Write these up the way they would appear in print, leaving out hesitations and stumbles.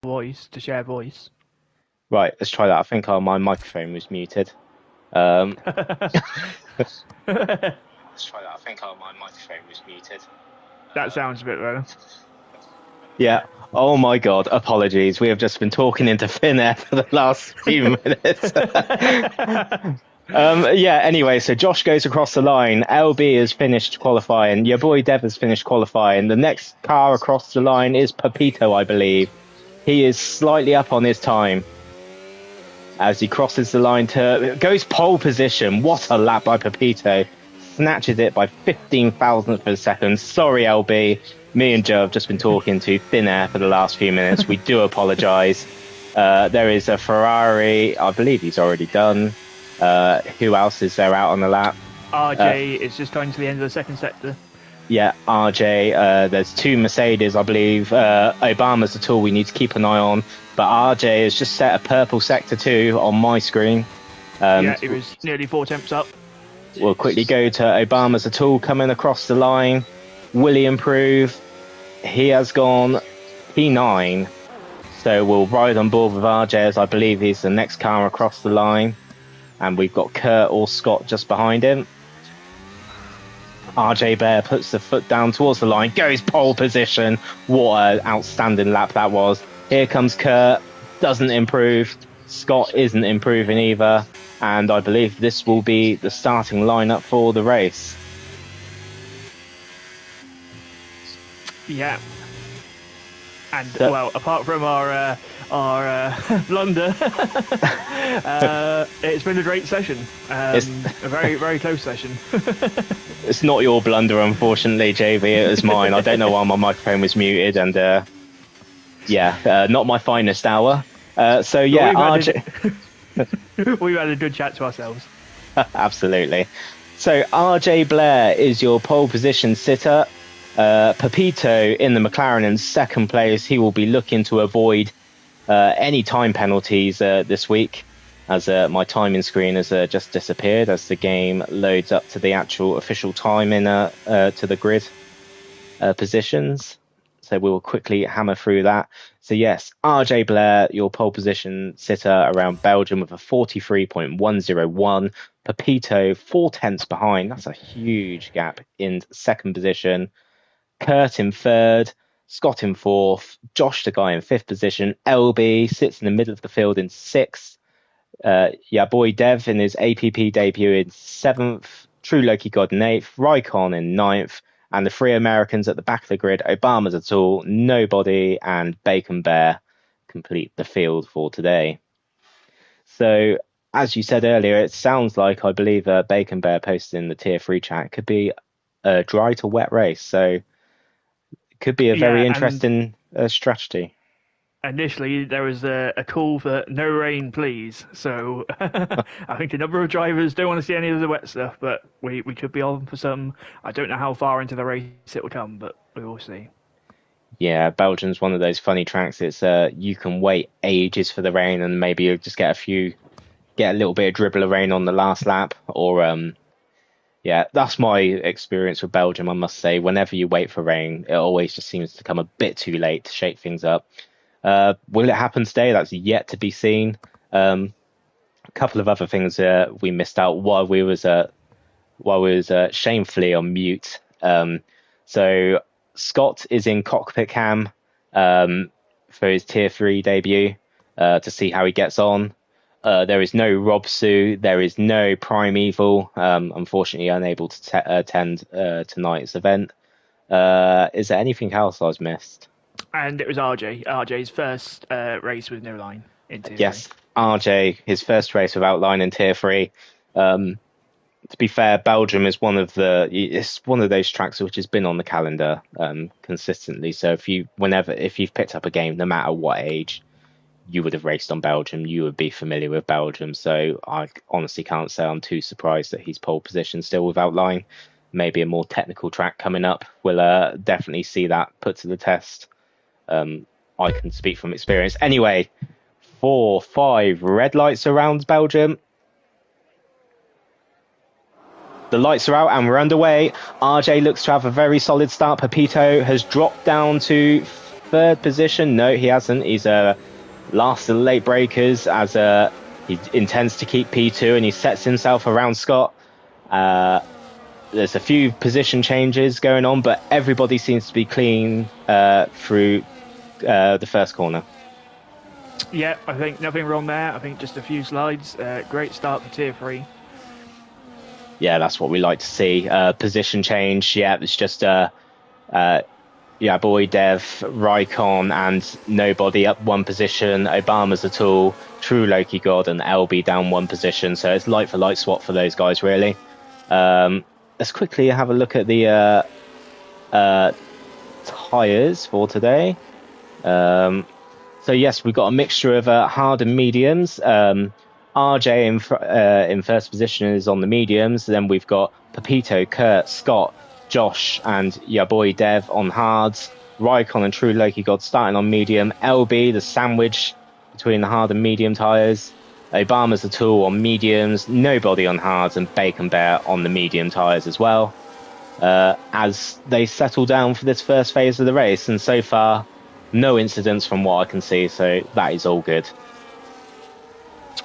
voice to share voice. Right, let's try that. I think my microphone was muted. Um, let's try that. I think my microphone was muted. That sounds a bit better. Yeah. Oh my God. Apologies. We have just been talking into thin air for the last few minutes. Yeah. Anyway, so Josh goes across the line. LB has finished qualifying. Your boy Dev has finished qualifying. The next car across the line is Pepito, I believe. He is slightly up on his time as he crosses the line to goes pole position. What a lap by Pepito. Snatches it by 15 thousandths of a second. Sorry, LB. Me and Joe have just been talking to thin air for the last few minutes. We do apologise. There is a Ferrari. I believe he's already done. Who else is there out on the lap? RJ is just going to the end of the second sector. Yeah, RJ. There's two Mercedes, I believe. Obama's the tool we need to keep an eye on. But RJ has just set a purple sector 2 on my screen. Yeah, it was nearly 4 temps up. We'll quickly go to Obama's a tool coming across the line. Will he improve? He has gone P9. So we'll ride on board with RJ, as I believe he's the next car across the line. And we've got Kurt or Scott just behind him. RJ Bear puts the foot down towards the line, goes pole position. What an outstanding lap that was. Here comes Kurt, doesn't improve. Scott isn't improving either. And I believe this will be the starting lineup for the race. Yeah. And, well, apart from our blunder, it's been a great session. A very, very close session. It's not your blunder, unfortunately, JV. It was mine. I don't know why my microphone was muted. And, not my finest hour. So, yeah, RJ... We've had a good chat to ourselves. Absolutely. So RJ Blair is your pole position sitter. Pepito in the McLaren in second place. He will be looking to avoid any time penalties this week, as my timing screen has just disappeared as the game loads up to the actual official time to the grid positions. So we will quickly hammer through that. So yes, RJ Blair, your pole position sitter around Belgium with a 43.101. Pepito, 4 tenths behind. That's a huge gap in second position. Kurt in third. Scott in fourth. Josh, the guy in fifth position. LB sits in the middle of the field in sixth. Boy Dev in his APP debut in seventh. True Loki God in eighth. Raikon in ninth. And the three Americans at the back of the grid, Obama's a tool, Nobody, and Bacon Bear complete the field for today. So, as you said earlier, it sounds like, I believe, Bacon Bear posted in the Tier 3 chat, could be a dry to wet race. So, it could be a very interesting strategy. Initially, there was a call for no rain, please. So I think a number of drivers don't want to see any of the wet stuff, but we could be on for some. I don't know how far into the race it will come, but we will see. Yeah, Belgium's one of those funny tracks. It's you can wait ages for the rain, and maybe you'll just get a little bit of dribble of rain on the last lap, or that's my experience with Belgium. I must say, whenever you wait for rain, it always just seems to come a bit too late to shake things up. Will it happen today? That's yet to be seen. A couple of other things we missed out while we was shamefully on mute. So Scott is in cockpit cam for his Tier 3 debut to see how he gets on. There is no Rob Sue. There is no Primeval. Unfortunately, unable to attend tonight's event. Is there anything else I was missed? And it was RJ. RJ's first race with no line in Tier 3. Yes, RJ, his first race without line in Tier 3. To be fair, Belgium is one of those tracks which has been on the calendar consistently. So if you've picked up a game, no matter what age, you would have raced on Belgium, you would be familiar with Belgium. So I honestly can't say I'm too surprised that he's pole position still without line. Maybe a more technical track coming up will definitely see that put to the test. I can speak from experience. Anyway, 4, 5 red lights around Belgium. The lights are out and we're underway. RJ looks to have a very solid start. Pepito has dropped down to third position? No, he hasn't. He's last of the late breakers, as he intends to keep P2, and he sets himself around Scott. There's a few position changes going on, but everybody seems to be clean through the first corner. Yeah, I think nothing wrong there. I think just a few slides. Great start for tier 3. Yeah, that's what we like to see. Position change. Yeah, it's just boy Dev, Raikon, and nobody up one position. Obama's a tool, True Loki God, and LB down one position. So it's light for light swap for those guys, really. Let's quickly have a look at the tyres for today. So yes, we've got a mixture of hard and mediums. RJ in first position is on the mediums. Then we've got Pepito, Kurt, Scott, Josh, and your boy Dev on hards. Raikon and True Loki God starting on medium. LB, the sandwich between the hard and medium tyres. Obama's the tool on mediums. Nobody on hards, and Bacon Bear on the medium tyres as well. As they settle down for this first phase of the race, and so far, no incidents from what I can see, so that is all good.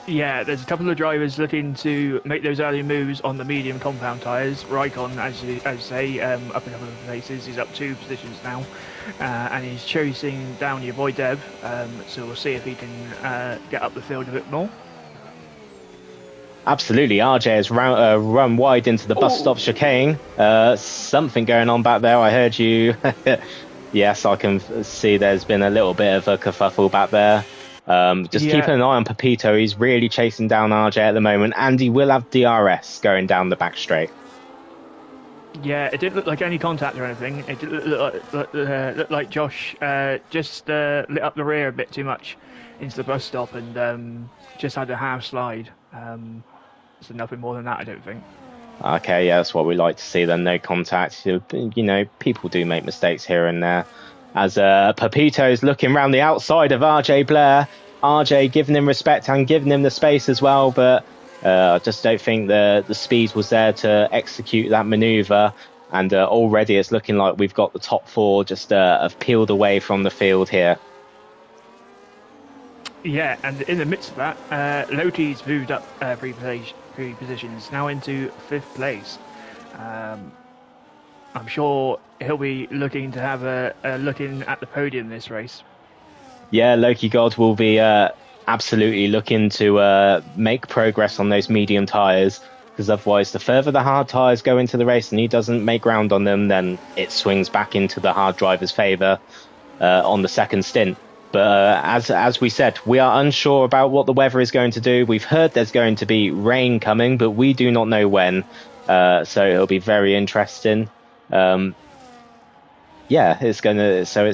Yeah, there's a couple of drivers looking to make those early moves on the medium compound tyres. Raikon, as you say, up a couple of places. He's up 2 positions now, and he's chasing down your boy Dev. So we'll see if he can get up the field a bit more. Absolutely, RJ has run wide into the bus stop chicane. Something going on back there. I heard you. Yes, I can see there's been a little bit of a kerfuffle back there. Keeping an eye on Pepito. He's really chasing down RJ at the moment, and he will have DRS going down the back straight. Yeah, it didn't look like any contact or anything. It didn't look like Josh just lit up the rear a bit too much into the bus stop and just had a half slide. So nothing more than that, I don't think. Okay, yeah, that's what we like to see then. No contact. You know, people do make mistakes here and there. As Pepito's looking around the outside of RJ Blair. RJ giving him respect and giving him the space as well, but I just don't think the speed was there to execute that manoeuvre. And already it's looking like we've got the top 4 just have peeled away from the field here. Yeah, and in the midst of that, Loti's moved up 3 positions, now into 5th place. I'm sure he'll be looking to have a looking at the podium this race. Yeah, Loki God will be absolutely looking to make progress on those medium tyres, because otherwise the further the hard tyres go into the race and he doesn't make ground on them, then it swings back into the hard driver's favour on the second stint. But as we said, we are unsure about what the weather is going to do. We've heard there's going to be rain coming, but we do not know when. So it'll be very interesting. It's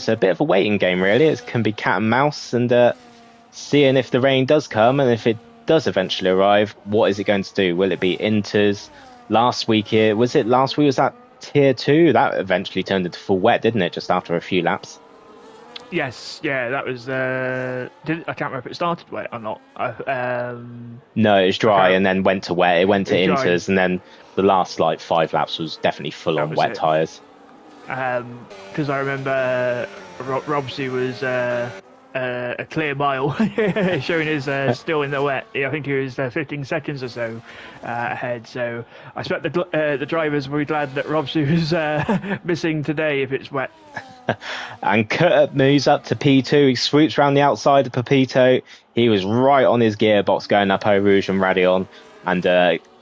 a bit of a waiting game, really. It can be cat and mouse, and seeing if the rain does come, and if it does eventually arrive, what is it going to do? Will it be inters? Last week was that tier 2? That eventually turned into full wet, didn't it? Just after a few laps. Yes, yeah, that was. I can't remember if it started wet or not. No, it was dry and then went to wet. It went to inters, dry. And then the last 5 laps was definitely full on wet tyres. Because I remember Robsy was a clear mile, showing his still in the wet. I think he was 15 seconds or so ahead. So I expect the drivers will be glad that Robsy was missing today if it's wet. And Kurt moves up to P2. He swoops around the outside of Pepito. He was right on his gearbox going up Eau Rouge and Radion, and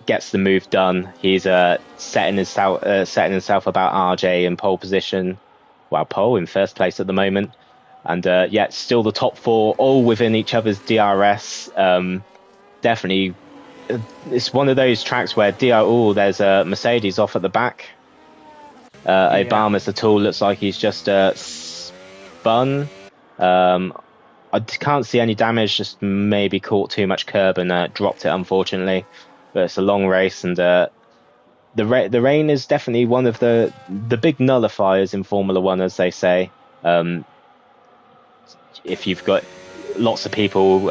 gets the move done. He's setting himself about RJ in pole position. Well, pole in first place at the moment. And still the top 4, all within each other's DRS. Definitely, it's one of those tracks where there's a Mercedes off at the back. Obama's the tool, looks like he's just spun. I can't see any damage, just maybe caught too much curb and dropped it, unfortunately. But it's a long race, and the rain is definitely one of the big nullifiers in Formula One, as they say. If you've got lots of people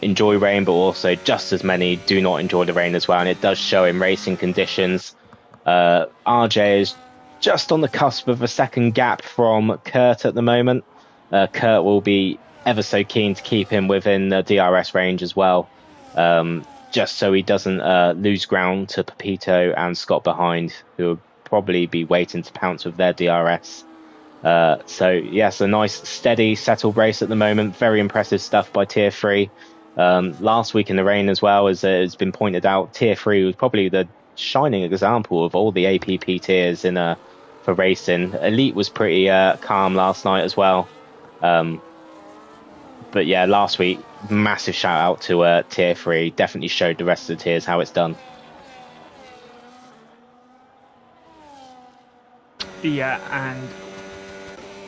enjoy rain, but also just as many do not enjoy the rain as well, and it does show in racing conditions. RJ is just on the cusp of a second gap from Kurt at the moment. Kurt will be ever so keen to keep him within the DRS range as well, just so he doesn't lose ground to Pepito and Scott behind, who will probably be waiting to pounce with their DRS. So yes, a nice, steady, settled race at the moment. Very impressive stuff by Tier 3. Last week in the rain as well, as it's been pointed out, Tier 3 was probably the shining example of all the APP tiers for racing. Elite was pretty calm last night as well. But yeah, last week, massive shout out to Tier 3. Definitely showed the rest of the tiers how it's done. Yeah, and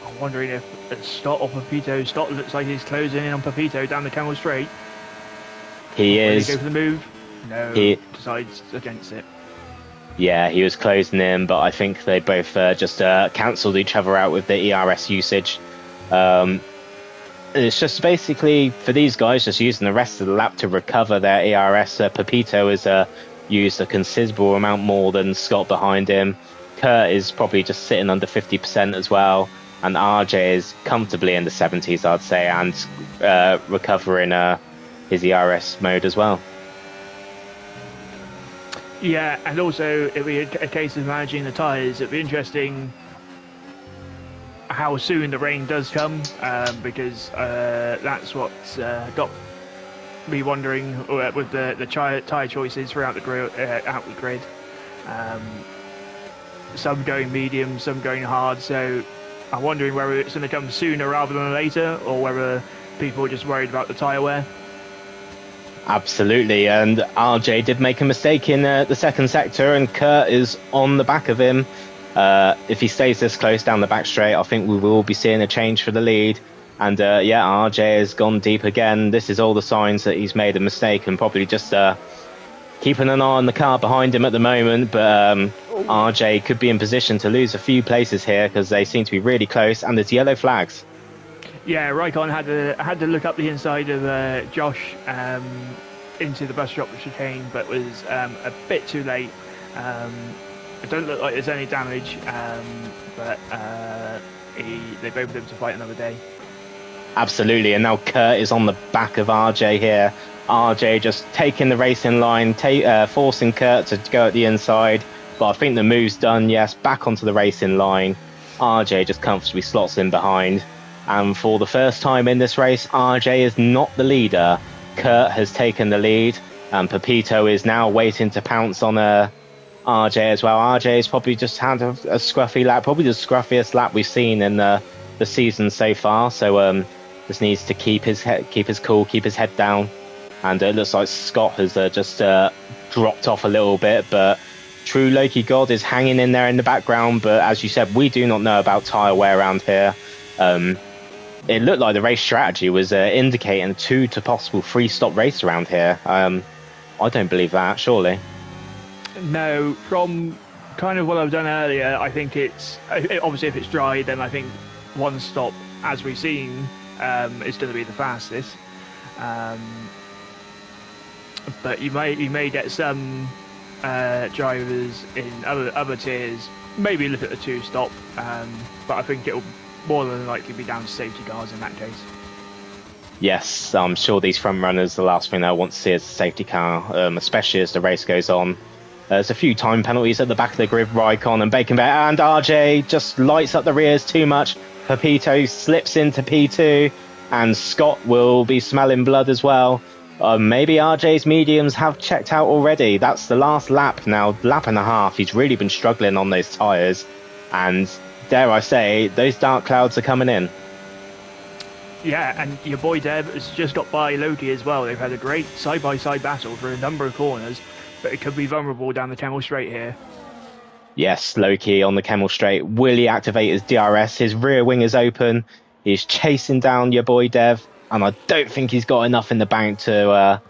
I'm wondering if it's Stott or Pepito. Stott looks like he's closing in on Pepito down the Camel Straight. He is. Go for the move? No, he decides against it. Yeah, he was closing in, but I think they both just cancelled each other out with the ERS usage. It's just basically, for these guys, just using the rest of the lap to recover their ERS. Pepito has used a considerable amount more than Scott behind him. Kurt is probably just sitting under 50% as well. And RJ is comfortably in the 70s, I'd say, and recovering his ERS mode as well. Yeah, and also it'll be a case of managing the tyres. It'll be interesting how soon the rain does come, because that's what's got me wondering with the tyre choices throughout the grid. Some going medium, some going hard, so I'm wondering whether it's going to come sooner rather than later, or whether people are just worried about the tyre wear. Absolutely, and RJ did make a mistake in the second sector, and Kurt is on the back of him. If he stays this close down the back straight, I think we will be seeing a change for the lead. And yeah, RJ has gone deep again. This is all the signs that he's made a mistake, and probably just keeping an eye on the car behind him at the moment. But RJ could be in position to lose a few places here, because they seem to be really close, and there's yellow flags. Yeah, Raikkonen had to look up the inside of Josh into the bus stop chicane, but was a bit too late. It doesn't look like there's any damage, but they both live to fight another day. Absolutely, and now Kurt is on the back of RJ here. RJ just taking the racing line, forcing Kurt to go at the inside, but I think the move's done. Yes, back onto the racing line. RJ just comfortably slots in behind. And for the first time in this race, RJ is not the leader. Kurt has taken the lead, and Pepito is now waiting to pounce on RJ as well. RJ has probably just had a scruffy lap, probably the scruffiest lap we've seen in the season so far. So just needs to keep his cool, keep his head down. And it looks like Scott has just dropped off a little bit, but True Loki God is hanging in there in the background. But as you said, we do not know about tyre wear around here. It looked like the race strategy was indicating a 2 to possible 3-stop race around here. I don't believe that, surely. No, from kind of what I've done earlier, I think it's obviously if it's dry, then I think 1 stop, as we've seen, is going to be the fastest. But you may get some drivers in other tiers maybe look at the 2-stop, but I think it'll more than likely be down to safety cars in that case. Yes, I'm sure these front runners, the last thing they'll want to see is a safety car, especially as the race goes on. There's a few time penalties at the back of the grid. Raikkonen and Bacon Bear and RJ just lights up the rears too much. Pepito slips into P2, and Scott will be smelling blood as well. Maybe RJ's mediums have checked out already. That's the last lap now, lap and a half. He's really been struggling on those tyres, and dare I say, those dark clouds are coming in. Yeah, and your boy Deb has just got by Loki as well. They've had a great side-by-side battle for a number of corners, but it could be vulnerable down the Camel Straight here. Yes, Loki on the Camel Straight. Will he activate his DRS? His rear wing is open. He's chasing down your boy Dev, and I don't think he's got enough in the bank to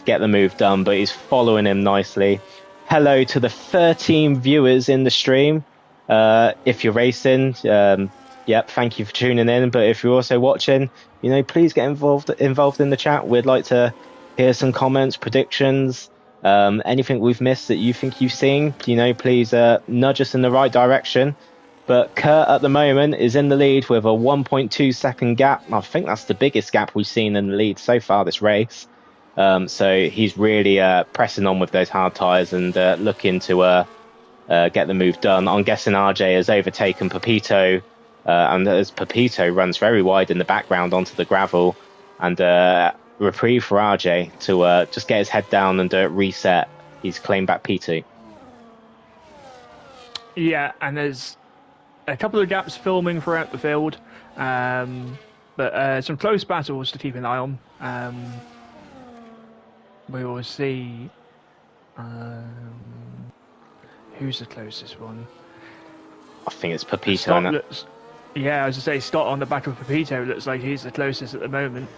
get the move done, but he's following him nicely. Hello to the 13 viewers in the stream. If you're racing, yep, thank you for tuning in. But if you're also watching, please get involved in the chat. We'd like to hear some comments, predictions, Anything we've missed that you think you've seen, please nudge us in the right direction. But Kurt at the moment is in the lead with a 1.2 second gap. I think that's the biggest gap we've seen in the lead so far this race. So he's really pressing on with those hard tyres and looking to get the move done. I'm guessing RJ has overtaken Pepito, and as Pepito runs very wide in the background onto the gravel, and reprieve for RJ to just get his head down and reset. He's claimed back P2. Yeah, and there's a couple of gaps filming throughout the field, but some close battles to keep an eye on. We will see who's the closest one. I think it's Pepito. Yeah, I was to say Scott on the back of Pepito looks like he's the closest at the moment.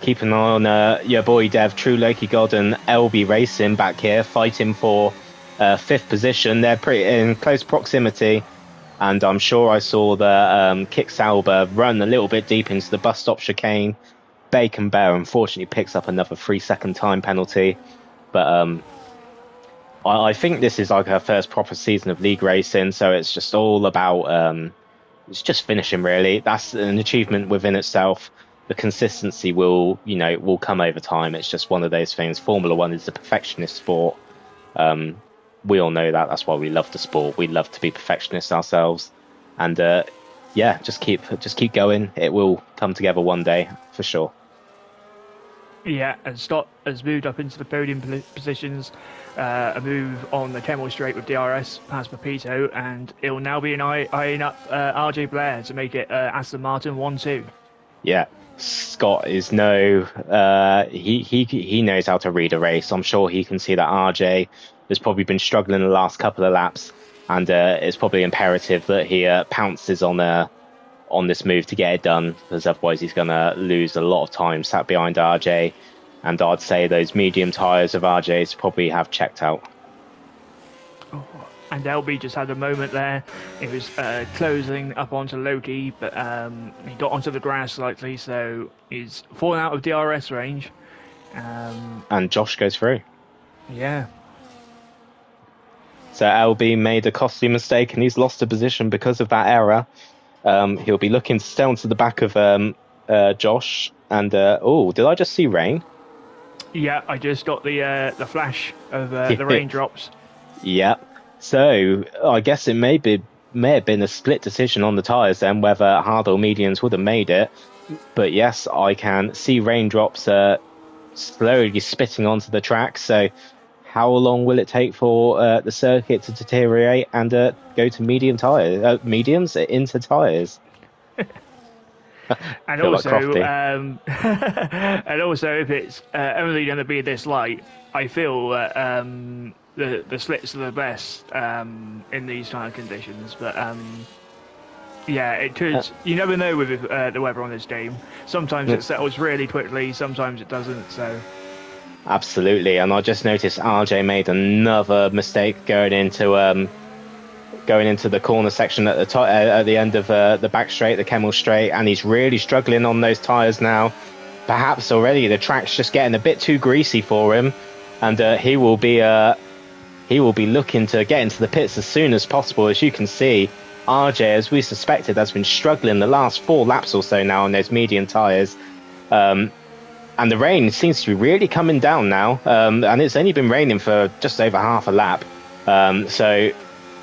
Keep an eye on your boy Dev, True Loki God and LB Racing back here, fighting for 5th position. They're pretty in close proximity, and I'm sure I saw the Kick Sauber run a little bit deep into the bus stop chicane. Bacon Bear unfortunately picks up another 3-second time penalty, but I think this is like her first proper season of league racing, so it's just all about it's just finishing really. That's an achievement within itself. The consistency will come over time. It's just one of those things. Formula One is a perfectionist sport. We all know that. That's why we love the sport. We love to be perfectionists ourselves, and just keep going. It will come together one day for sure. Yeah, and Scott has moved up into the podium positions. A move on the Kemmel Straight with DRS past Pepito, and it will now be eyeing up RJ Blair to make it Aston Martin 1-2. Yeah. Scott is he knows how to read a race. I'm sure he can see that RJ has probably been struggling the last couple of laps, and it's probably imperative that he pounces on this move to get it done, because otherwise he's going to lose a lot of time sat behind RJ, and I'd say those medium tyres of RJ's probably have checked out. Oh, and LB just had a moment there. It was closing up onto Loki, but he got onto the grass slightly, so he's fallen out of DRS range. And Josh goes through. Yeah. So LB made a costly mistake, and he's lost a position because of that error. He'll be looking to stay onto the back of Josh. And did I just see rain? Yeah, I just got the flash of the raindrops. Yeah. So I guess it may have been a split decision on the tyres then, whether hard or mediums would have made it. But yes, I can see raindrops slowly spitting onto the track. So how long will it take for the circuit to deteriorate and go to mediums into tyres? And also, and also, if it's only going to be this light, I feel that the slits are the best in these kind of conditions. But yeah, it could. You never know with the weather on this game. Sometimes it settles really quickly, sometimes it doesn't. So. Absolutely, and I just noticed RJ made another mistake going into the corner section at the end of the back straight, the Kemmel Straight, and he's really struggling on those tyres now. Perhaps already the track's just getting a bit too greasy for him, and he will be looking to get into the pits as soon as possible. As you can see, RJ, as we suspected, has been struggling the last 4 laps or so now on those medium tyres. And the rain seems to be really coming down now, and it's only been raining for just over half a lap. So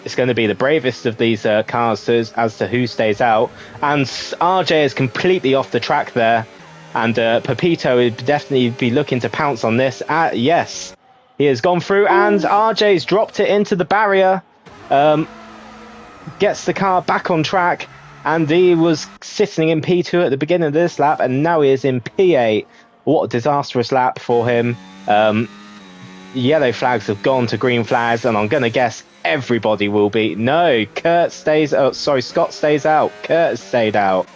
it's going to be the bravest of these cars as to who stays out. And RJ is completely off the track there, and Pepito would definitely be looking to pounce on this. Yes, he has gone through, and RJ's dropped it into the barrier, gets the car back on track, and he was sitting in P2 at the beginning of this lap, and now he is in P8. What a disastrous lap for him. Yellow flags have gone to green flags, and I'm going to guess everybody will be. No, Scott stays out. Kurt has stayed out.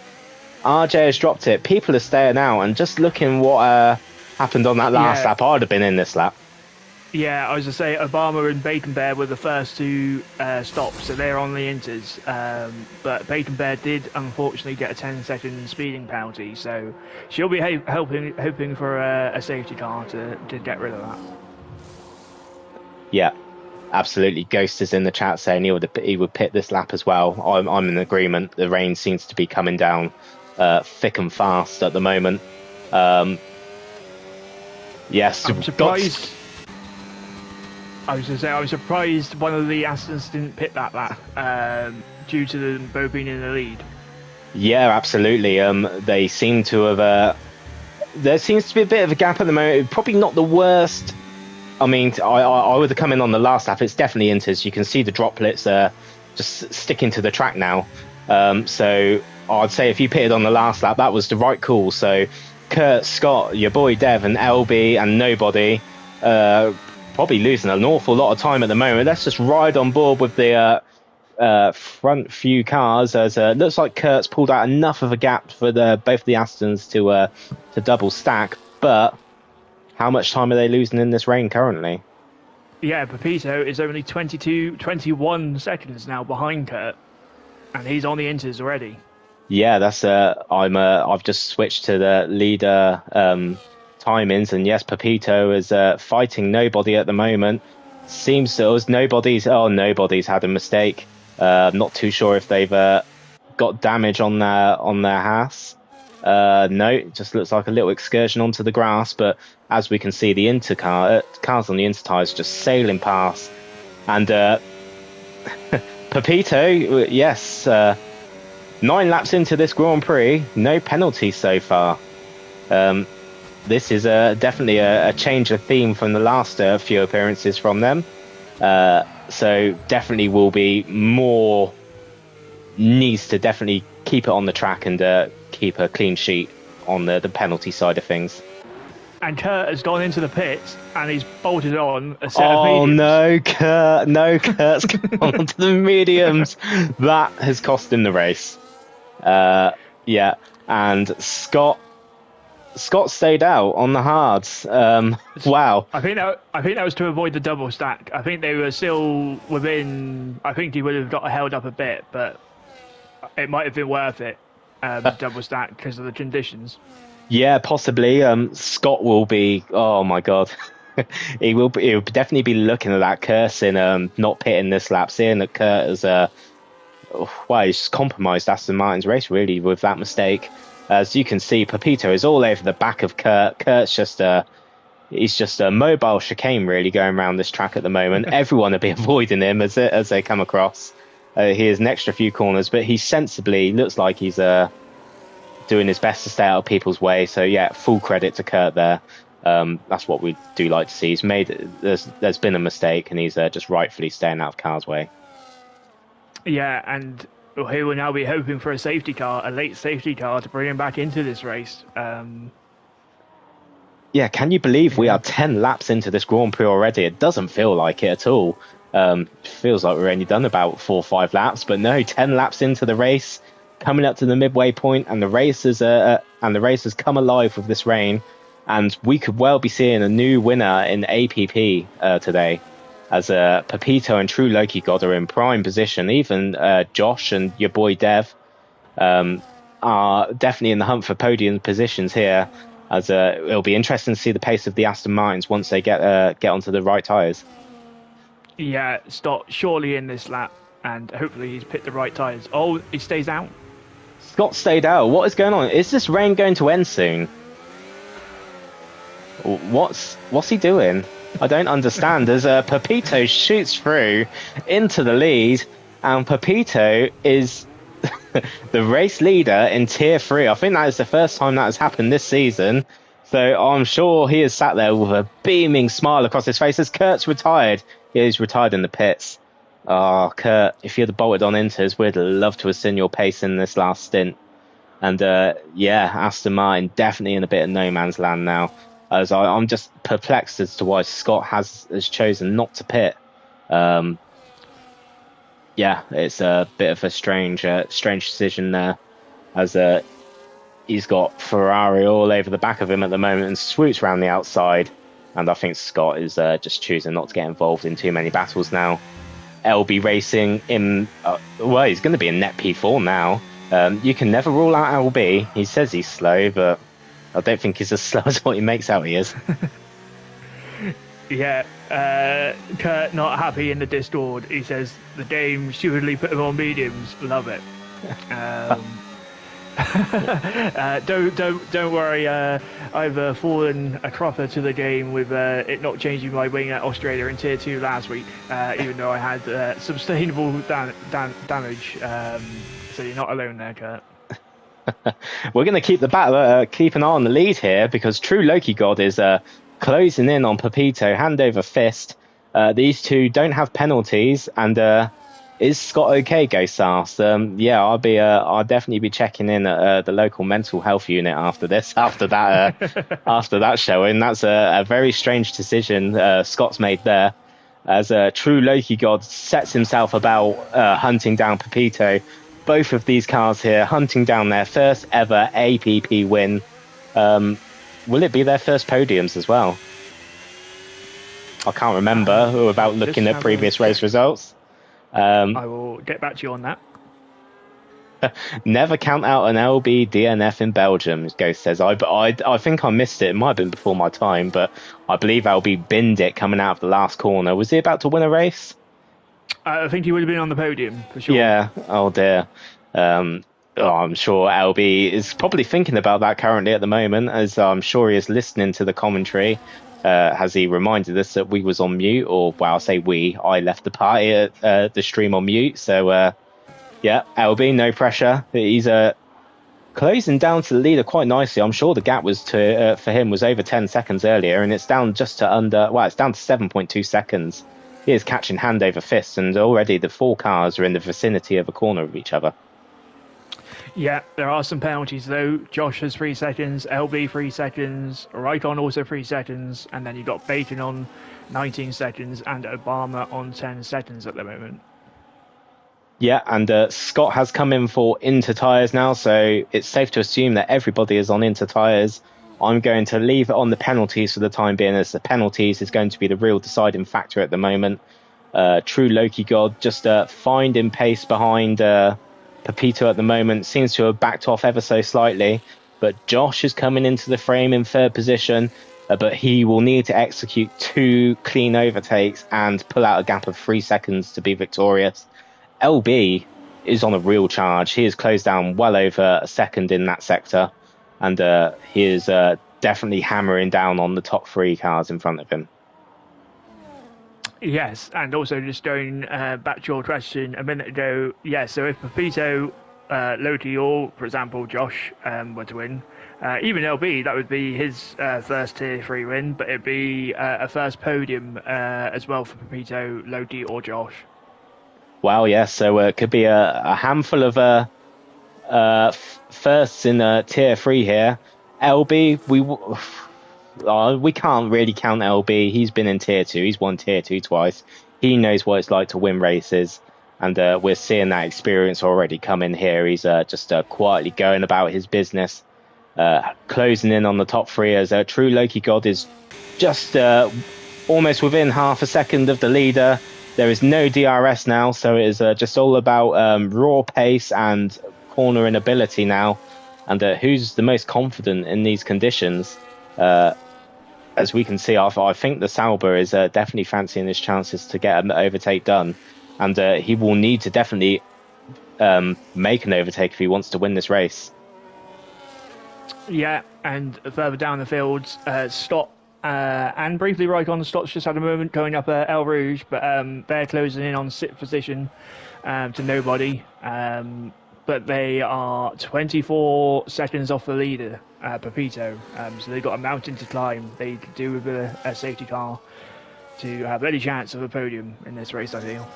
RJ has dropped it. People are staying out, and just looking what happened on that last lap, I'd have been in this lap. Yeah, I was to say Obama and Bacon Bear were the first to stop, so they're on the inters. But Bacon Bear did unfortunately get a 10-second speeding penalty, so she'll be hoping for a safety car to get rid of that. Yeah, absolutely. Ghost is in the chat saying he would pit this lap as well. I'm in agreement. The rain seems to be coming down thick and fast at the moment. Yes, I'm surprised. I was going to say, I was surprised one of the Astons didn't pit that lap due to them both being in the lead. Yeah, absolutely. They seem to have. There seems to be a bit of a gap at the moment. Probably not the worst. I mean, I would have come in on the last lap. It's definitely Inters. You can see the droplets just sticking to the track now. So I'd say if you pitted on the last lap, that was the right call. So Kurt, Scott, your boy Dev, and LB and Nobody probably losing an awful lot of time at the moment. Let's just ride on board with the front few cars, as looks like Kurt's pulled out enough of a gap for both the Astons to double stack. But how much time are they losing in this rain currently? Yeah, Pepito is only 21 seconds now behind Kurt, and he's on the Inters already. Yeah, that's I've just switched to the leader timings, and yes, Pepito is fighting Nobody at the moment. Seems to us nobody's had a mistake. Not too sure if they've got damage on their Haas. No, it just looks like a little excursion onto the grass, but as we can see, the cars on the Inter tyres just sailing past. And Pepito, yes, 9 laps into this Grand Prix, no penalties so far. This is definitely a change of theme from the last few appearances from them. So definitely will be more, needs to definitely keep it on the track and keep a clean sheet on the penalty side of things. And Kurt has gone into the pits and he's bolted on a set of mediums. Kurt's gone onto the mediums. That has cost him the race. Yeah, and Scott stayed out on the hards. Wow. I think that was to avoid the double stack. I think they were still within. I think he would have got held up a bit, but it might have been worth it. Double stack because of the conditions. Yeah, possibly. Scott will be. Oh my god, he will definitely be looking at that, cursing not pitting this lap, seeing that Kurt has he's compromised Aston Martin's race really with that mistake. As you can see, Pepito is all over the back of Kurt. Kurt's he's just a mobile chicane really going around this track at the moment. Everyone will be avoiding him as they come across. He has an extra few corners, but he sensibly looks like he's doing his best to stay out of people's way. So yeah, full credit to Kurt there. That's what we do like to see. There's been a mistake, and he's just rightfully staying out of cars' way. Yeah, and he will now be hoping for a late safety car to bring him back into this race. Yeah, can you believe we are 10 laps into this Grand Prix already? It doesn't feel like it at all. Feels like we've only done about 4 or 5 laps, but no, 10 laps into the race, coming up to the midway point, and the race has come alive with this rain, and we could well be seeing a new winner in APP today, as Pepito and True Loki God are in prime position. Even Josh and your boy Dev are definitely in the hunt for podium positions here, as it'll be interesting to see the pace of the Aston Martins once they get onto the right tyres. Yeah, Stott surely in this lap, and hopefully he's picked the right tyres. Oh, he stays out. Scott stayed out. What is going on? Is this rain going to end soon? What's he doing? I don't understand. As Pepito shoots through into the lead, and Pepito is the race leader in Tier 3. I think that is the first time that has happened this season. So I'm sure he has sat there with a beaming smile across his face as Kurt's retired. Yeah, he's retired in the pits. Oh, Kurt, if you'd have bolted on Inters, we'd love to have seen your pace in this last stint. And yeah, Aston Martin definitely in a bit of no man's land now. As I'm just perplexed as to why Scott has chosen not to pit. Yeah, it's a bit of a strange decision there, as he's got Ferrari all over the back of him at the moment and swoops around the outside. And I think Scott is just choosing not to get involved in too many battles now. LB Racing in, well, he's going to be in net P4 now. You can never rule out LB. He says he's slow, but I don't think he's as slow as what he makes out he is. Yeah, Kurt not happy in the Discord. He says the game stupidly put him on mediums. Love it. Don't worry. I've fallen a cropper to the game with it not changing my wing at Australia in tier 2 last week, even though I had sustainable damage. So you're not alone there, Kurt. We're going to keep the battle, keep an eye on the lead here, because True Loki God is closing in on Pepito, hand over fist. These two don't have penalties, and is Scott okay, Ghost asked. Yeah, I'll definitely be checking in at the local mental health unit after this, after that showing. That's a very strange decision Scott's made there, as True Loki God sets himself about hunting down Pepito. Both of these cars here hunting down their first ever APP win. Will it be their first podiums as well? I can't remember without looking at previous race results. I will get back to you on that. Never count out an LB DNF in Belgium, Ghost says. I think I missed it. It might have been before my time, but I believe LB binned it coming out of the last corner. Was he about to win a race? I think he would have been on the podium for sure. Yeah. Oh dear. I'm sure LB is probably thinking about that currently at the moment, as I'm sure he is listening to the commentary. Has he reminded us that we was on mute? Or, well, I'll say we. I left the party at the stream on mute. So, yeah, LB, no pressure. He's closing down to the leader quite nicely. I'm sure the gap was for him was over 10 seconds earlier, and it's down just to it's down to 7.2 seconds. He is catching hand over fist, and already the four cars are in the vicinity of a corner of each other. Yeah, there are some penalties though. Josh has 3 seconds, LB 3 seconds, Raikon also 3 seconds, and then you've got Bacon on 19 seconds and Obama on 10 seconds at the moment. Yeah, and Scott has come in for Inter tyres now, so it's safe to assume that everybody is on Inter tyres. I'm going to leave it on the penalties for the time being, as the penalties is going to be the real deciding factor at the moment. True Loki God just finding pace behind Pepito at the moment, seems to have backed off ever so slightly, but Josh is coming into the frame in third position, but he will need to execute 2 clean overtakes and pull out a gap of 3 seconds to be victorious. LB is on a real charge. He has closed down well over a second in that sector, and he is definitely hammering down on the top 3 cars in front of him. Yes, and also just going back to your question a minute ago, yeah, so if Pepito, Loki, or, for example, Josh were to win, even LB, that would be his first Tier 3 win, but it'd be a first podium as well for Pepito, Loki, or Josh. Wow, yes, so it could be a handful of firsts in Tier 3 here. LB, we can't really count LB. He's been in Tier 2. He's won Tier 2 twice. He knows what it's like to win races, and we're seeing that experience already come in here. He's just quietly going about his business, closing in on the top 3 as True Loki God is just almost within half a second of the leader. There is no DRS now, so it is just all about raw pace and cornering ability now, and who's the most confident in these conditions. As we can see, I think the Sauber is definitely fancying his chances to get an overtake done, and he will need to definitely make an overtake if he wants to win this race. Yeah, and further down the field, Stott and briefly Raikon. Stott's just had a moment going up El Rouge, but they're closing in on 6th position to nobody. But they are 24 seconds off the leader, Pepito. So they've got a mountain to climb. They could do with a safety car to have any chance of a podium in this race, I feel.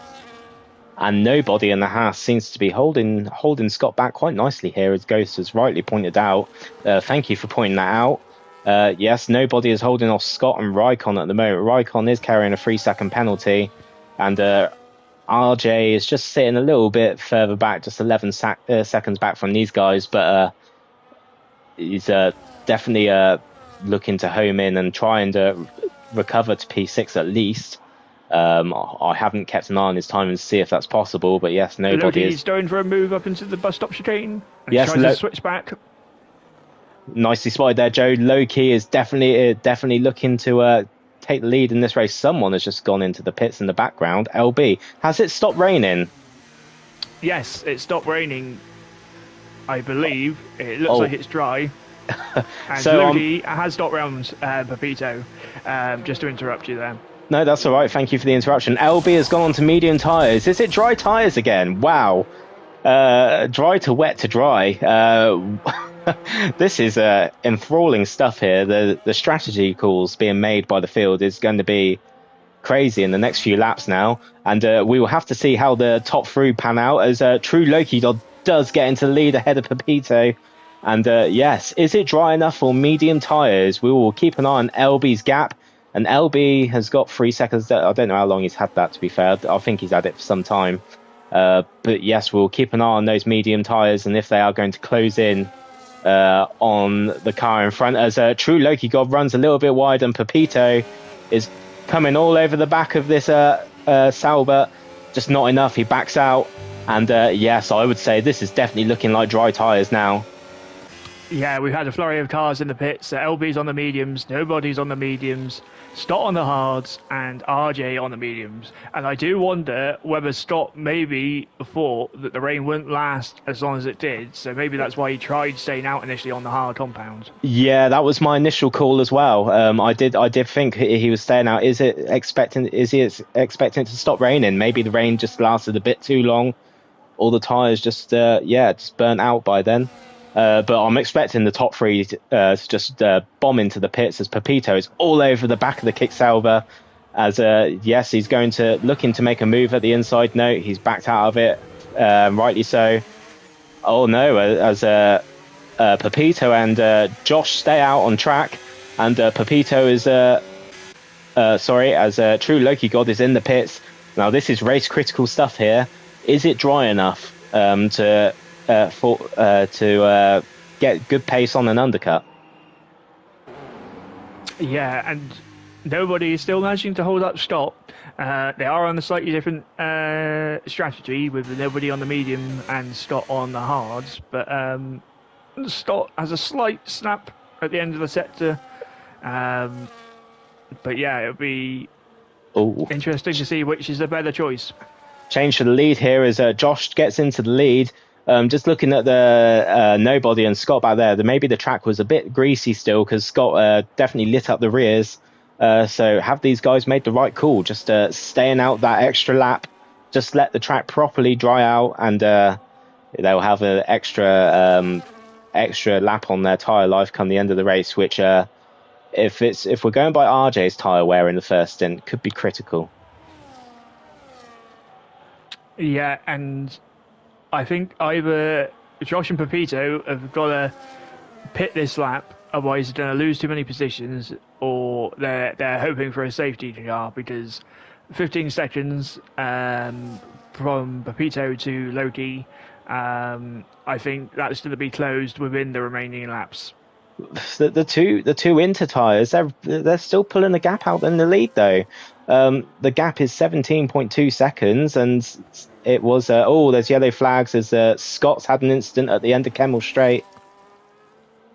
And nobody in the Haas seems to be holding Scott back quite nicely here, as Ghost has rightly pointed out. Thank you for pointing that out. Yes, nobody is holding off Scott and Raikon at the moment. Raikon is carrying a 3-second penalty, and RJ is just sitting a little bit further back, just 11 seconds back from these guys, but he's definitely looking to home in and trying to recover to P6 at least. I haven't kept an eye on his time and see if that's possible, but yes, nobody is. He's going for a move up into the bus stop chicane. Yes, trying to switch back. Nicely spotted there, Joe. Low-key is definitely looking to take the lead in this race. Someone has just gone into the pits in the background. LB, has it stopped raining? Yes, it stopped raining, I believe. It looks Oh. like it's dry. And So, Lodi has stopped round Pepito, just to interrupt you there. No, that's all right. Thank you for the interruption. LB has gone on to medium tyres. Is it dry tyres again? Wow. Dry to wet to dry. This is enthralling stuff here. The strategy calls being made by the field is going to be crazy in the next few laps now. And we will have to see how the top three pan out as True Loki does get into the lead ahead of Pepito. And yes, is it dry enough for medium tyres? We will keep an eye on LB's gap. And LB has got 3 seconds. I don't know how long he's had that, to be fair. I think he's had it for some time. But yes, we'll keep an eye on those medium tyres and if they are going to close in on the car in front. As True Loki God runs a little bit wide and Pepito is coming all over the back of this Sauber. Just not enough. He backs out. And yes, I would say this is definitely looking like dry tyres now. Yeah, we've had a flurry of cars in the pits. LB's on the mediums, nobody's on the mediums, Stott on the hards, and RJ on the mediums. And I do wonder whether Stott maybe thought that the rain wouldn't last as long as it did. So maybe that's why he tried staying out initially on the hard compound. Yeah, that was my initial call as well. I did think he was staying out. Is he expecting it to stop raining? Maybe the rain just lasted a bit too long. All the tyres just burnt out by then. But I'm expecting the top three to just bomb into the pits as Pepito is all over the back of the kick Sauber. As yes, he's looking to make a move at the inside. No, he's backed out of it, rightly so. Oh no, as Pepito and Josh stay out on track, and Pepito is as True Loki God is in the pits. Now this is race critical stuff here. Is it dry enough to get good pace on an undercut? Yeah, and nobody is still managing to hold up Stott. They are on a slightly different strategy with nobody on the medium and Stott on the hards, but Stott has a slight snap at the end of the sector. But yeah, it'll be interesting to see which is the better choice. Change to the lead here as Josh gets into the lead. Just looking at the nobody and Scott back there, maybe the track was a bit greasy still because Scott definitely lit up the rears. So have these guys made the right call? Just staying out that extra lap, just let the track properly dry out, and they'll have an extra lap on their tyre life come the end of the race, which if we're going by RJ's tyre wear in the first stint, could be critical. Yeah, and I think either Josh and Pepito have got to pit this lap, otherwise they're going to lose too many positions, or they're hoping for a safety car, because 15 seconds from Pepito to Loki, I think that's going to be closed within the remaining laps. The two Inter tyres, they're still pulling the gap out in the lead though. The gap is 17.2 seconds, and it was there's yellow flags as Scott's had an incident at the end of Kemmel Straight.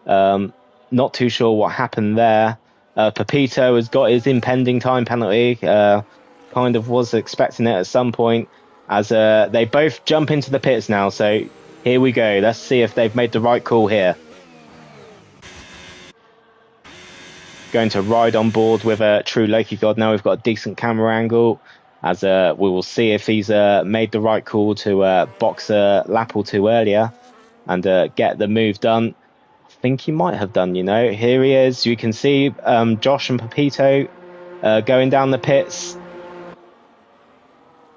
Not too sure what happened there. Pepito has got his impending time penalty. Kind of was expecting it at some point, as they both jump into the pits now. So here we go. Let's see if they've made the right call here. Going to ride on board with a True Loki God. Now we've got a decent camera angle, as we will see if he's made the right call to box a lap or two earlier and get the move done. I think he might have done, Here he is. You can see Josh and Pepito going down the pits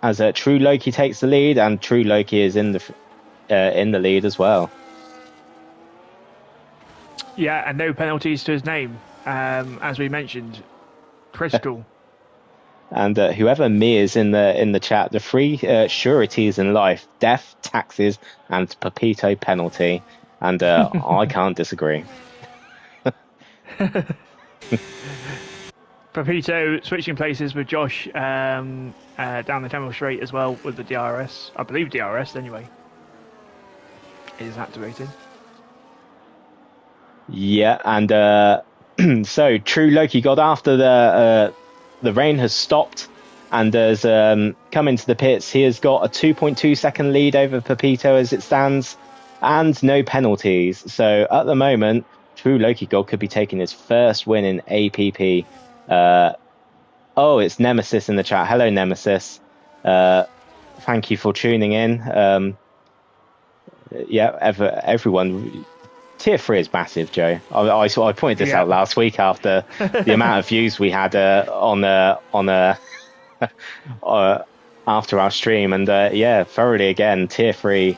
as True Loki takes the lead, and True Loki is in the lead as well. Yeah, and no penalties to his name. As we mentioned, critical. And whoever mirrors in the chat, the three sureties in life: death, taxes, and Pepito penalty. And I can't disagree. Pepito switching places with Josh down the Kemmel Straight as well with the DRS. I believe DRS anyway is activated. Yeah, and so True Loki got after the rain has stopped and has come into the pits. He has got a 2.2 second lead over Pepito as it stands, and no penalties. So at the moment, True Loki God could be taking his first win in APP. Oh, it's Nemesis in the chat. Hello, Nemesis. Thank you for tuning in. Yeah, everyone. Tier 3 is massive, Joe. I pointed this out last week after the amount of views we had after our stream, and thoroughly again, Tier 3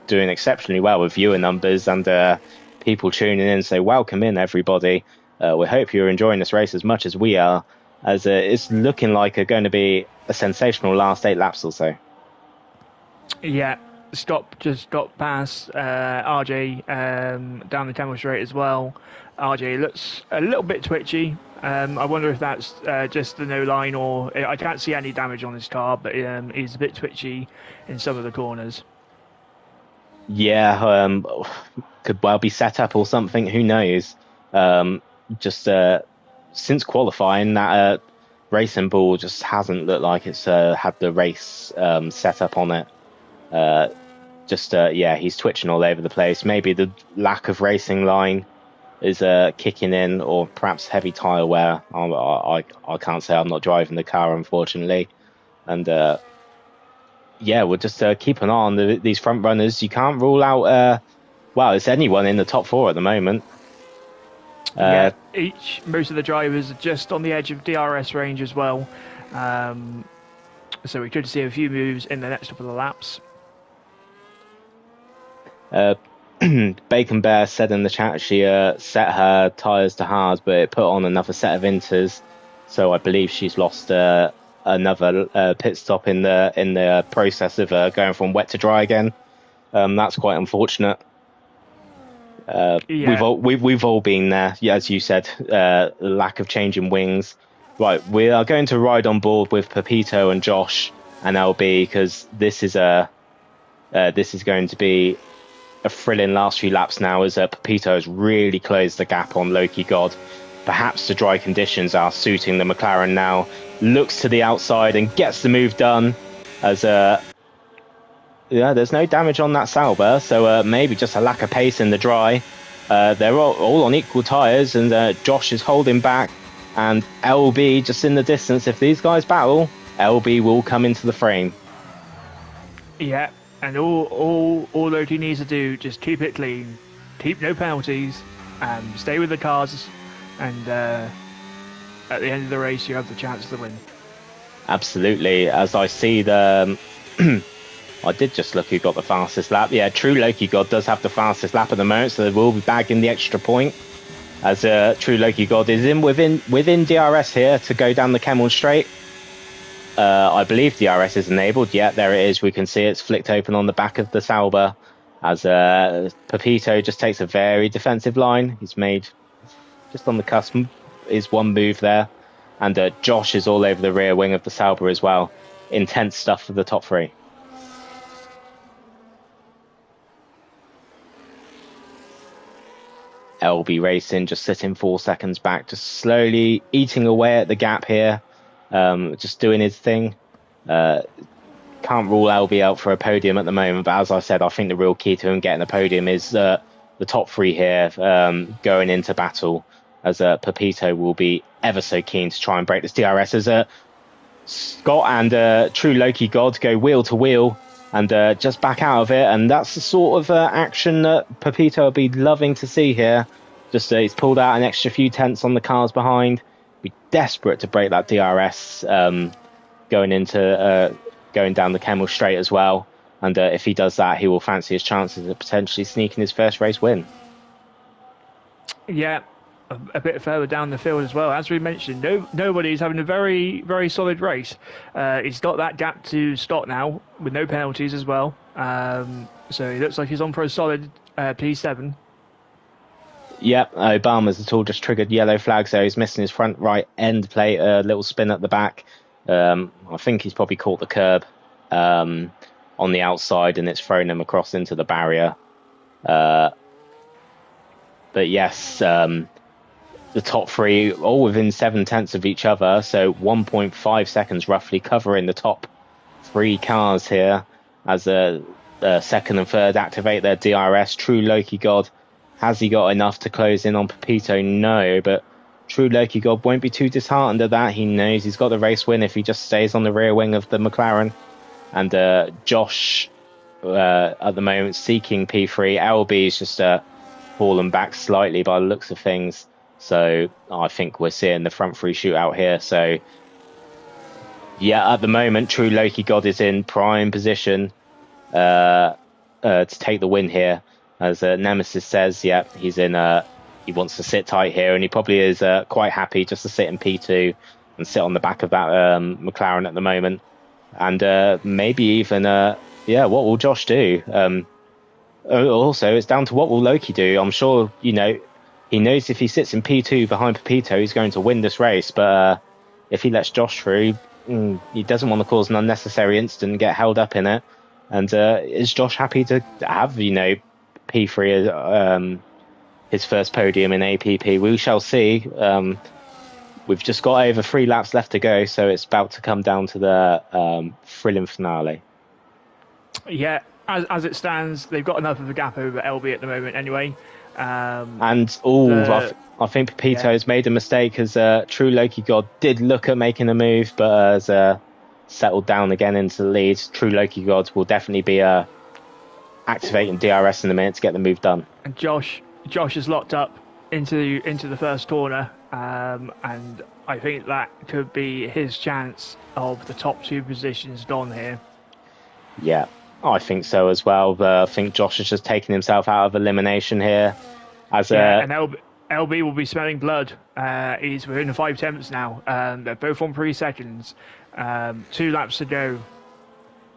doing exceptionally well with viewer numbers and people tuning in. So welcome in, everybody. We hope you're enjoying this race as much as we are, as it's looking like going to be a sensational last 8 laps or so. Yeah. Just got past RJ down the Camel Straight as well. RJ looks a little bit twitchy. I wonder if that's just the no line, or I can't see any damage on his car, but he's a bit twitchy in some of the corners. Yeah, could well be set up or something. Who knows? Since qualifying, that racing ball just hasn't looked like it's had the race set up on it. He's twitching all over the place. Maybe the lack of racing line is kicking in, or perhaps heavy tyre wear. I can't say. I'm not driving the car, unfortunately. And we'll just keep an eye on these front runners. You can't rule out it's anyone in the top 4 at the moment. Most of the drivers are just on the edge of DRS range as well. So we could see a few moves in the next couple of laps. Bacon Bear said in the chat she set her tyres to hard, but it put on another set of inters, so I believe she's lost another pit stop in the process of going from wet to dry again. That's quite unfortunate. We've all been there, as you said. Lack of change in wings. Right, we are going to ride on board with Pepito and Josh and LB, because this is going to be a thrilling last few laps now, as Pepito has really closed the gap on Loki God. Perhaps the dry conditions are suiting the McLaren now. Looks to the outside and gets the move done, as there's no damage on that Sauber, so maybe just a lack of pace in the dry. They're all on equal tyres, and Josh is holding back, and LB just in the distance. If these guys battle, LB will come into the frame. Yeah. And all Loki needs to do, just keep it clean, keep no penalties, and stay with the cars, and at the end of the race you have the chance to win. Absolutely. As I see the I did just look who got the fastest lap. Yeah, True Loki God does have the fastest lap at the moment, so they will be bagging the extra point, as True Loki God is within DRS here to go down the Kemmel Straight. I believe DRS is enabled. Yeah, there it is. We can see it's flicked open on the back of the Sauber, as Pepito just takes a very defensive line. He's made just on the cusp is one move there, and Josh is all over the rear wing of the Sauber as well. Intense stuff for the top 3. LB Racing just sitting 4 seconds back, just slowly eating away at the gap here. Just doing his thing. Can't rule LB out for a podium at the moment, but as I said, I think the real key to him getting a podium is the top 3 here going into battle, as Pepito will be ever so keen to try and break this DRS, as Scott and True Loki God go wheel to wheel and just back out of it, and that's the sort of action that Pepito will be loving to see here. Just he's pulled out an extra few tenths on the cars behind. Be desperate to break that DRS going down the Kemmel Straight as well, and if he does that, he will fancy his chances of potentially sneaking his first race win. Yeah, a bit further down the field as well, as we mentioned, nobody's having a very, very solid race. He's got that gap to Scott now with no penalties as well, so he looks like he's on for a solid P7. Yep, Obama's all just triggered yellow flag, so he's missing his front right end plate, a little spin at the back. I think he's probably caught the curb on the outside, and it's thrown him across into the barrier. But yes, the top three all within 7/10 of each other, so 1.5 seconds roughly covering the top three cars here as second and third activate their DRS. True Loki God, has he got enough to close in on Pepito? No, but True Loki God won't be too disheartened at that. He knows he's got the race win if he just stays on the rear wing of the McLaren. And Josh, at the moment, seeking P3. LB is just fallen back slightly by the looks of things. So I think we're seeing the front three shootout here. So yeah, at the moment, True Loki God is in prime position to take the win here. As Nemesis says, yeah, he's in. He wants to sit tight here, and he probably is quite happy just to sit in P2 and sit on the back of that McLaren at the moment. And maybe even, what will Josh do? Also, it's down to what will Loki do. I'm sure, he knows if he sits in P2 behind Pepito, he's going to win this race. But if he lets Josh through, he doesn't want to cause an unnecessary incident and get held up in it. And is Josh happy to have, P3 as his first podium in APP? We shall see. We've just got over 3 laps left to go, so it's about to come down to the thrilling finale. Yeah, as it stands, they've got enough of a gap over LB at the moment anyway. I think Pepito has made a mistake, as True Loki God did look at making a move, but has settled down again into the lead. True Loki God will definitely be activating DRS in a minute to get the move done. And Josh is locked up into the first corner, and I think that could be his chance of the top 2 positions gone here. Yeah, I think so as well. But I think Josh is just taking himself out of elimination here. And LB will be smelling blood. He's within the 5/10 now. They're both on 3 seconds. 2 laps to go.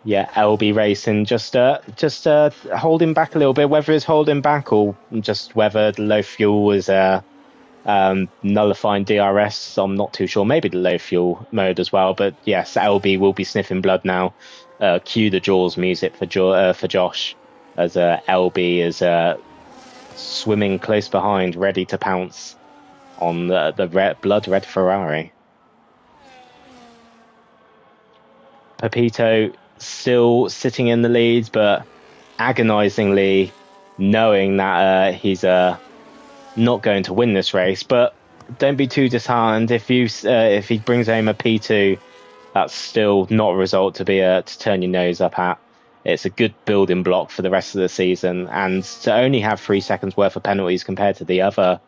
Yeah, LB Racing just holding back a little bit. Whether it's holding back or just whether the low fuel is nullifying DRS, I'm not too sure. Maybe the low fuel mode as well. But yes, LB will be sniffing blood now. Cue the Jaws music for Josh, as LB is swimming close behind, ready to pounce on the blood red Ferrari. Pepito still sitting in the lead, but agonizingly knowing that he's not going to win this race. But don't be too disheartened if he brings home a P2. That's still not a result to turn your nose up at. It's a good building block for the rest of the season, and to only have 3 seconds worth of penalties compared to the other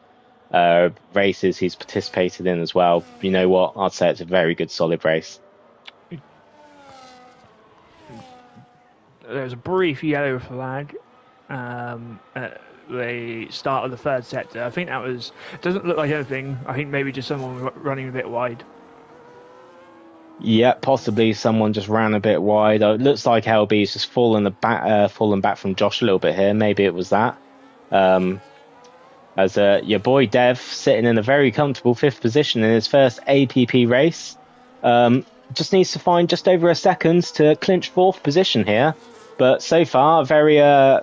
races he's participated in as well. You know what? I'd say it's a very good, solid race. There's a brief yellow flag at the start of the 3rd sector. I think that doesn't look like anything. I think maybe just someone running a bit wide. Yeah, possibly someone just ran a bit wide. It looks like LB's just fallen back from Josh a little bit here. Maybe it was that. As your boy Dev sitting in a very comfortable 5th position in his first APP race. Just needs to find just over a second to clinch 4th position here. But so far, a very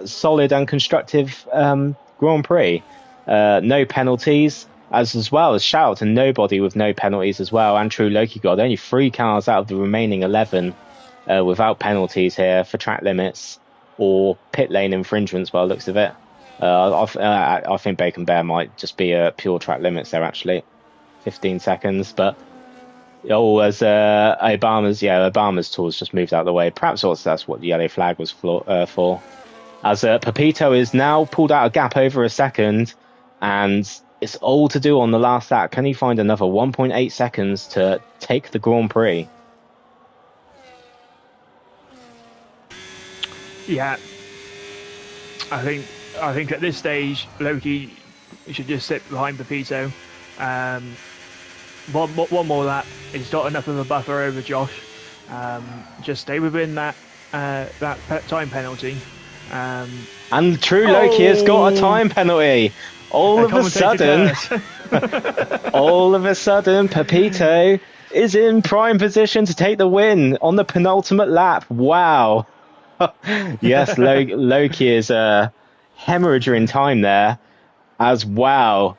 solid and constructive Grand Prix. No penalties, as well as shout out to nobody with no penalties as well. And True Loki God, only 3 cars out of the remaining 11 without penalties here for track limits or pit lane infringements by the looks of it. I think Bacon Bear might just be a pure track limits there, actually. 15 seconds, but as Obama's tool's just moved out of the way. Perhaps also that's what the yellow flag was for. As Pepito is now pulled out a gap over a second, and it's all to do on the last lap. Can he find another 1.8 seconds to take the Grand Prix? Yeah, I think at this stage Loki should just sit behind Pepito. One more lap. He's got enough of a buffer over Josh. Just stay within that time penalty. And True Loki has got a time penalty. All of a sudden, Pepito is in prime position to take the win on the penultimate lap. Wow. Yes, Loki is hemorrhaging time there as wow.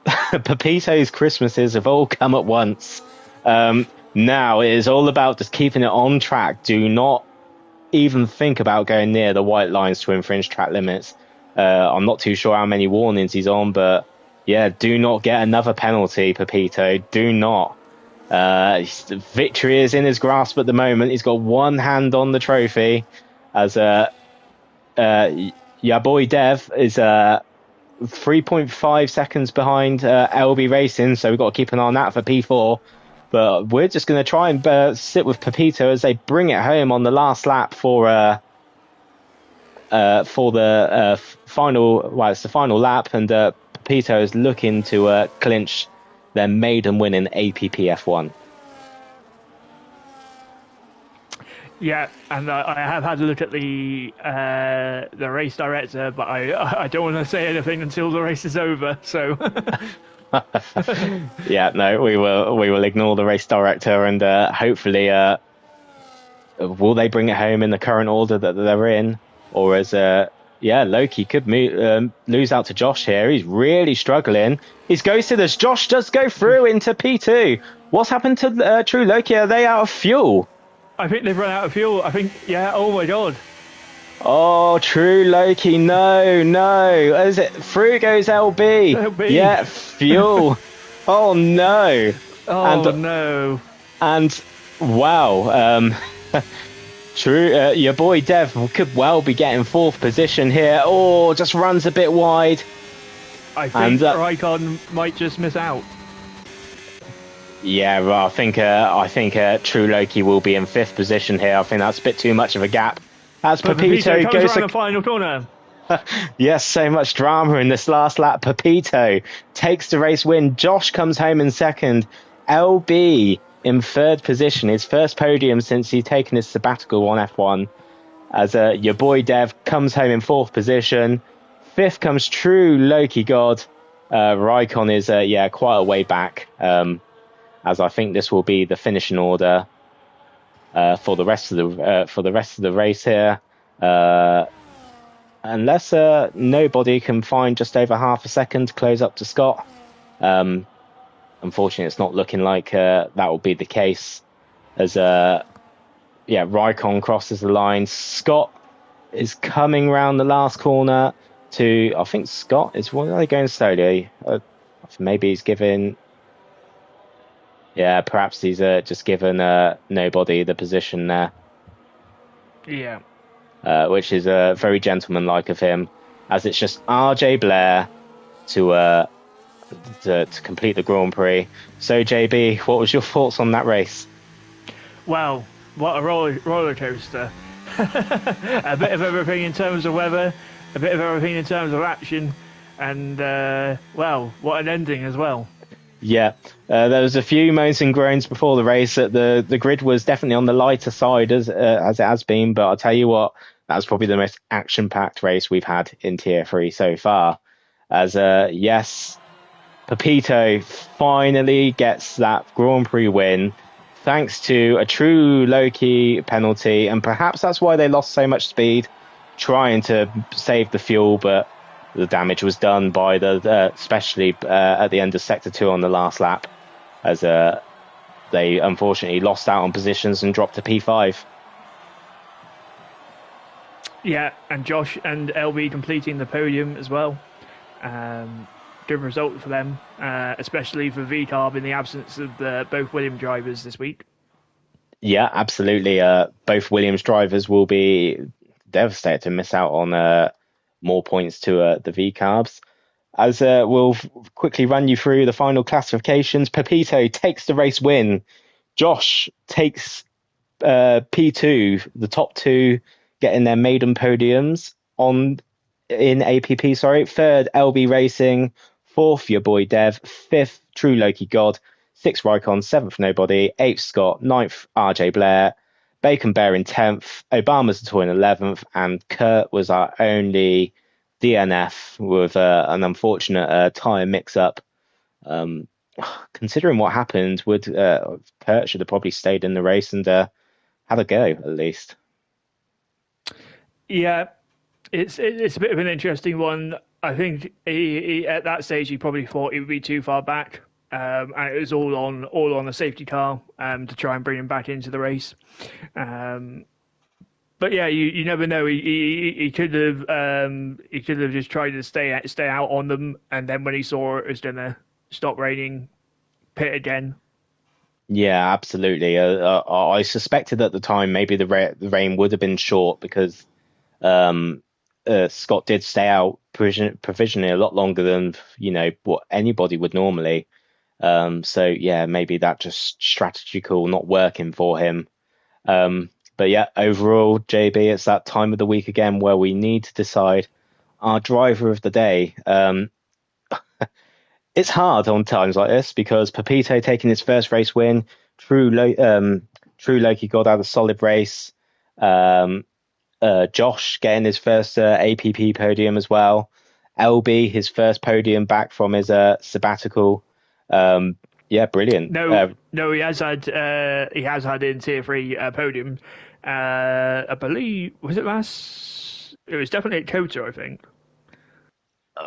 Pepito's Christmases have all come at once. Now it is all about just keeping it on track. Do not even think about going near the white lines to infringe track limits. I'm not too sure how many warnings he's on, but yeah, do not get another penalty, Pepito. Do not. Victory is in his grasp at the moment. He's got one hand on the trophy, as your boy Dev is 3.5 seconds behind LB Racing, so we've got to keep an eye on that for P4. But we're just going to try and sit with Pepito as they bring it home on the last lap for the final. Well, it's the final lap, and Pepito is looking to clinch their maiden win in APPF1. Yeah, and I have had a look at the race director, but I don't want to say anything until the race is over. So Yeah, no, we will ignore the race director, and hopefully, will they bring it home in the current order that they're in, or as Loki could lose out to Josh here. He's really struggling. He's ghosted us. Josh does go through into P2. What's happened to True Loki? Are they out of fuel? I think they've run out of fuel. I think, yeah. Oh my god. Oh, True Loki, no. Is it through goes LB? LB. Yeah, fuel. Oh no. Oh no. And wow, True, your boy Dev could well be getting fourth position here. Oh, just runs a bit wide. I think Raikkonen might just miss out. Yeah, well, I think True Loki will be in fifth position here. I think that's a bit too much of a gap. As Pepito goes around the final corner. Yes, so much drama in this last lap. Pepito takes the race win. Josh comes home in second. LB in third position, his first podium since he's taken his sabbatical on F1. As your boy Dev comes home in fourth position. Fifth comes True Loki God. Raikkonen is quite a way back. As I think this will be the finishing order for the rest of the race here, unless nobody can find just over half a second to close up to Scott. Unfortunately, it's not looking like that will be the case. As Raikkonen crosses the line, Scott is coming round the last corner to. I think Scott is. What are they going slowly? Maybe he's giving. Yeah, perhaps he's just given nobody the position there. Yeah. Which is very gentlemanlike of him, as it's just RJ Blair to complete the Grand Prix. So, JB, what was your thoughts on that race? Well, what a roller coaster. A bit of everything in terms of weather, a bit of everything in terms of action, and, what an ending as well. Yeah, there was a few moans and groans before the race that the grid was definitely on the lighter side as it has been, but I'll tell you what, that was probably the most action-packed race we've had in Tier 3 so far. As yes, Pepito finally gets that Grand Prix win thanks to a True Loki penalty, and perhaps that's why they lost so much speed trying to save the fuel, but the damage was done by especially at the end of Sector 2 on the last lap, as they unfortunately lost out on positions and dropped to P5. Yeah, and Josh and LB completing the podium as well. Good result for them, especially for VCARB in the absence of both Williams drivers this week. Yeah, absolutely. Both Williams drivers will be devastated to miss out on more points to the VCARBs. As we'll quickly run you through the final classifications. Pepito takes the race win. Josh takes P2, the top two getting their maiden podiums in APP. Third, LB Racing. Fourth, your boy Dev. Fifth, True Loki God. Sixth, Raikkonen. Seventh, nobody. Eighth, Scott. Ninth, RJ Blair. Bacon Bear in 10th, Obama's the toy in 11th, and Kurt was our only DNF with an unfortunate tyre mix-up. Considering what happened, Kurt should have probably stayed in the race and had a go, at least. Yeah, it's a bit of an interesting one. I think he at that stage he probably thought he would be too far back, and it was all on the safety car to try and bring him back into the race. Um, but yeah, you never know. He could have just tried to stay out on them, and then when he saw it was gonna stop raining, pit again. Yeah, absolutely. I suspected at the time maybe the rain would have been short because um, Scott did stay out provisionally a lot longer than what anybody would normally. So yeah, maybe that just strategy call not working for him. But yeah, overall, JB, it's that time of the week again where we need to decide our driver of the day. It's hard on times like this because Pepito taking his first race win, True Loki got out a solid race. Um, Josh getting his first APP podium as well. LB his first podium back from his sabbatical. Yeah, brilliant. No, he has had in tier three podium. I believe was it last? It was definitely at Kota, I think.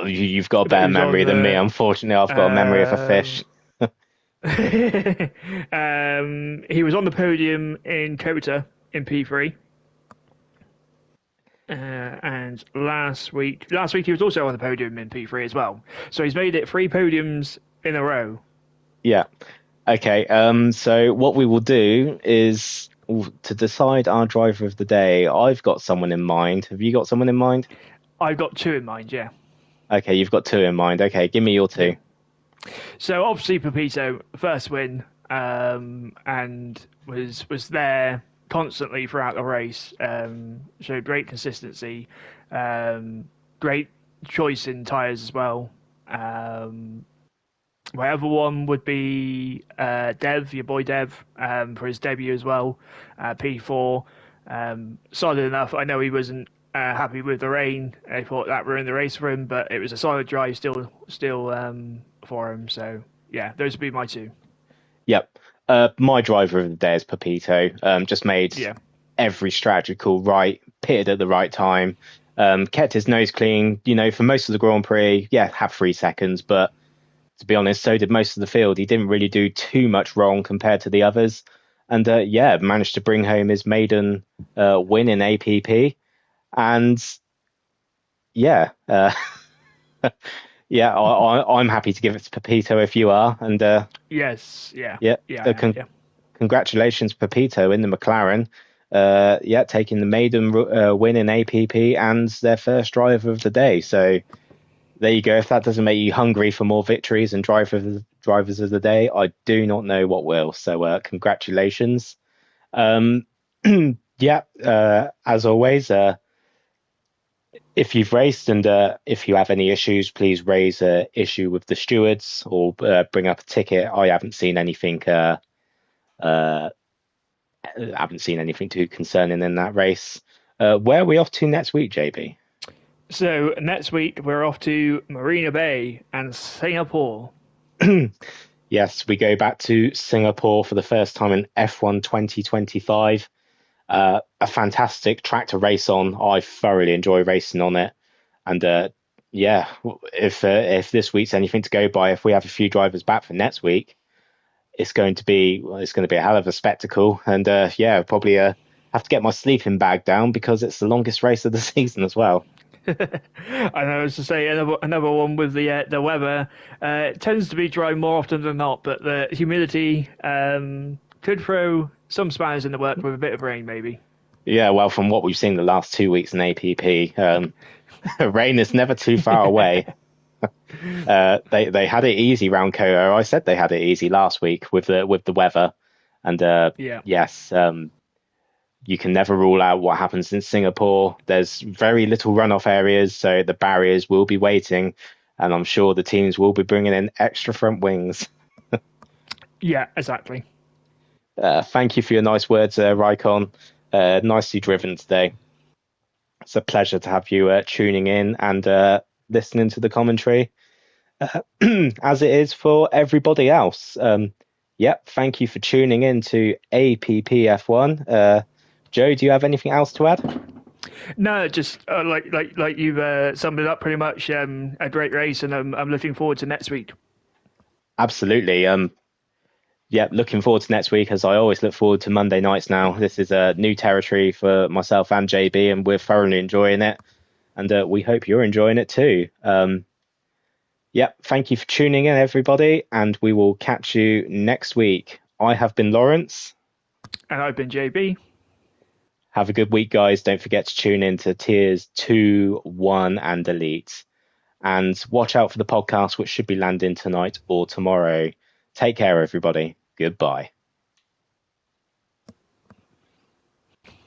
You've got a But he better was on memory than me. the. Unfortunately, I've got a memory of a fish. Um, he was on the podium in Kota in P3. And last week he was also on the podium in P3 as well. So he's made it three podiums in a row. Yeah. Okay. So what we will do is to decide our driver of the day. I've got someone in mind. Have you got someone in mind? I've got two in mind, yeah. Okay, you've got two in mind. Okay, give me your Yeah. two. So obviously Pepito, first win, and was there constantly throughout the race. Showed great consistency, great choice in tyres as well. My other one would be Dev, your boy Dev, for his debut as well, P4. Solid enough. I know he wasn't happy with the rain. I thought that ruined the race for him, but it was a solid drive still for him. So yeah, those would be my two. Yep. My driver of the day is Pepito. Just made Yeah, every strategy call right, pitted at the right time, kept his nose clean. For most of the Grand Prix, yeah, have 3 seconds, but to be honest, so did most of the field. He didn't really do too much wrong compared to the others, and yeah, managed to bring home his maiden win in APP. And yeah, yeah, I'm happy to give it to Pepito if you are. And yes, yeah, yeah, yeah, I am. Yeah, congratulations, Pepito, in the McLaren. Yeah, taking the maiden win in APP and their first driver of the day. So there you go. If that doesn't make you hungry for more victories and drivers of the day, I do not know what will. So congratulations. Um, yeah, as always, if you've raced and if you have any issues, please raise an issue with the stewards or bring up a ticket. I haven't seen anything. Uh, haven't seen anything too concerning in that race. Where are we off to next week, JB? so next week we're off to Marina Bay and Singapore. Yes, we go back to Singapore for the first time in F1 2025. A fantastic track to race on. I thoroughly enjoy racing on it. And yeah, if this week's anything to go by, if we have a few drivers back for next week, it's going to be a hell of a spectacle. And yeah, probably have to get my sleeping bag down because it's the longest race of the season as well. I know, as to say, another one with the weather. It tends to be dry more often than not, but the humidity could throw some spanners in the work with a bit of rain, maybe. Yeah, well, from what we've seen the last 2 weeks in APP, rain is never too far away. They had it easy round Kyoto. I said they had it easy last week with the weather, and Yeah. yes, you can never rule out what happens in Singapore. There's very little runoff areas, so the barriers will be waiting, and I'm sure the teams will be bringing in extra front wings. Yeah, exactly. Thank you for your nice words, Raikon. Nicely driven today. It's a pleasure to have you tuning in and listening to the commentary, as it is for everybody else. Yep, thank you for tuning in to APPF1. Joe, do you have anything else to add? No, just like you've summed it up pretty much. A great race, and I'm looking forward to next week. Absolutely. Yeah, looking forward to next week as I always look forward to Monday nights now. This is a new territory for myself and JB, and we're thoroughly enjoying it. And we hope you're enjoying it too. Yeah, thank you for tuning in, everybody, and we will catch you next week. I have been Lawrence. And I've been JB. Have a good week, guys. Don't forget to tune in to Tiers 2, 1, and Elite. And watch out for the podcast, which should be landing tonight or tomorrow. Take care, everybody. Goodbye.